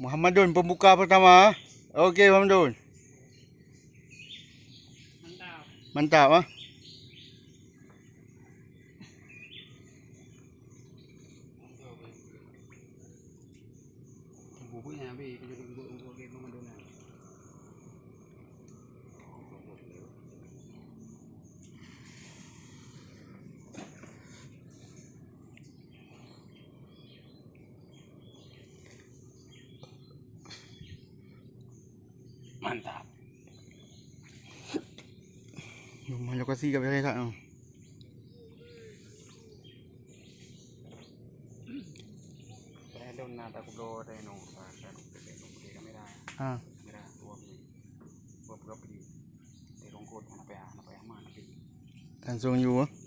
Muhammadun pembuka pertama. Okey Muhammadun. Mantap. Mantap ah. Bubuknya habis kita untuk ke Muhammadun. Mantap. Rumah lokasi kat belakang tak. Doon na tayo tayo nung kamera. Ha. Kamera tua pagi. Terongkot apa ya mana. Langsung you ah.